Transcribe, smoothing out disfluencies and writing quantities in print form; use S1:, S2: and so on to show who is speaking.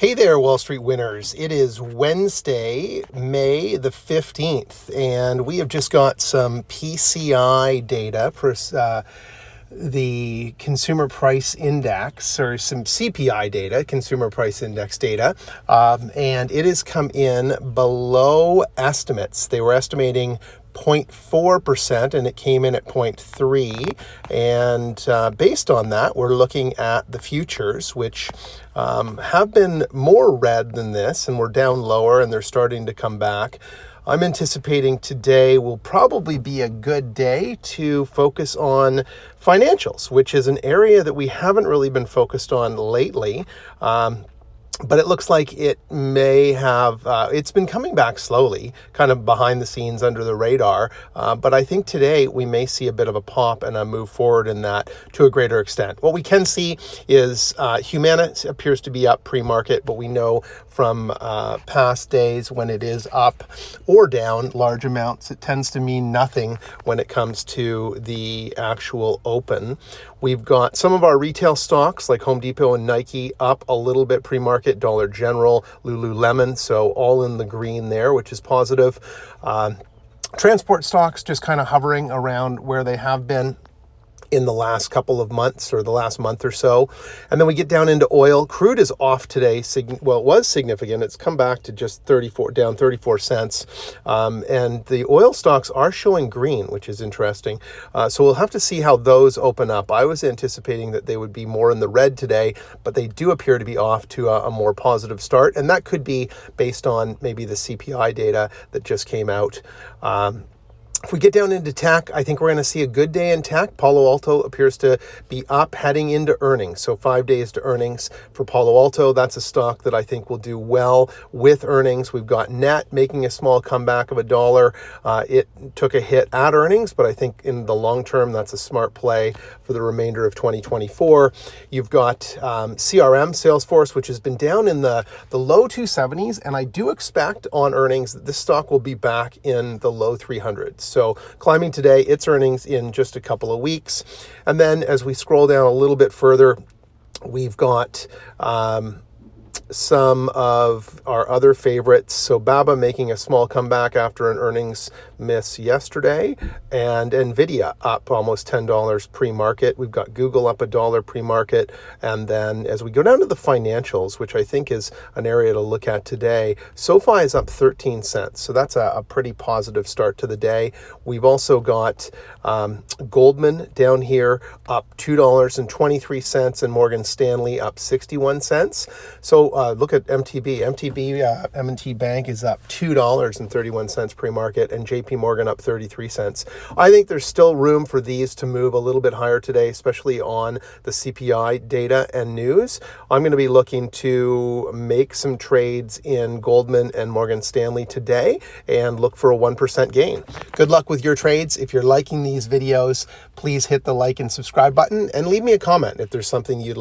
S1: Hey there, Wall Street winners. It is Wednesday, May the 15th, and we have just got some PCI data for the Consumer Price Index, or some CPI data, Consumer Price Index data, and it has come in below estimates. They were estimating 0.4% and it came in at 0.3, and based on that we're looking at the futures, which have been more red than this, and we're down lower and they're starting to come back. I'm anticipating today will probably be a good day to focus on financials, which is an area that we haven't really been focused on lately. But it looks like it may have, it's been coming back slowly, kind of behind the scenes under the radar. But I think today we may see a bit of a pop and a move forward in that to a greater extent. What we can see is Humana appears to be up pre-market, but we know from past days when it is up or down large amounts, it tends to mean nothing when it comes to the actual open. We've got some of our retail stocks like Home Depot and Nike up a little bit pre-market, Dollar General, Lululemon, so all in the green there, which is positive. Transport stocks just kind of hovering around where they have been in the last couple of months, or the last month or so. And then we get down into oil. Crude is off today. Well, it was significant. It's come back to just down 34 cents. And the oil stocks are showing green, which is interesting. So we'll have to see how those open up. I was anticipating that they would be more in the red today, but they do appear to be off to a more positive start. And that could be based on maybe the CPI data that just came out. If we get down into tech, I think we're going to see a good day in tech. Palo Alto appears to be up heading into earnings. So 5 days to earnings for Palo Alto. That's a stock that I think will do well with earnings. We've got Net making a small comeback of $1. It took a hit at earnings, but I think in the long term, that's a smart play for the remainder of 2024. You've got CRM, Salesforce, which has been down in the low 270s. And I do expect on earnings that this stock will be back in the low 300s. So climbing today, its earnings in just a couple of weeks. And then as we scroll down a little bit further, we've got some of our other favorites. So BABA making a small comeback after an earnings miss yesterday, and Nvidia up almost $10 pre-market. We've got Google up $1 pre-market. And then as we go down to the financials, which I think is an area to look at today, SoFi is up 13 cents. So that's a pretty positive start to the day. We've also got Goldman down here up $2.23, and Morgan Stanley up 61 cents. So look at MTB. M&T Bank is up $2.31 pre-market, and JP Morgan up 33 cents. I think there's still room for these to move a little bit higher today, especially on the CPI data and news. I'm going to be looking to make some trades in Goldman and Morgan Stanley today and look for a 1% gain. Good luck with your trades. If you're liking these videos, please hit the like and subscribe button and leave me a comment if there's something you'd like.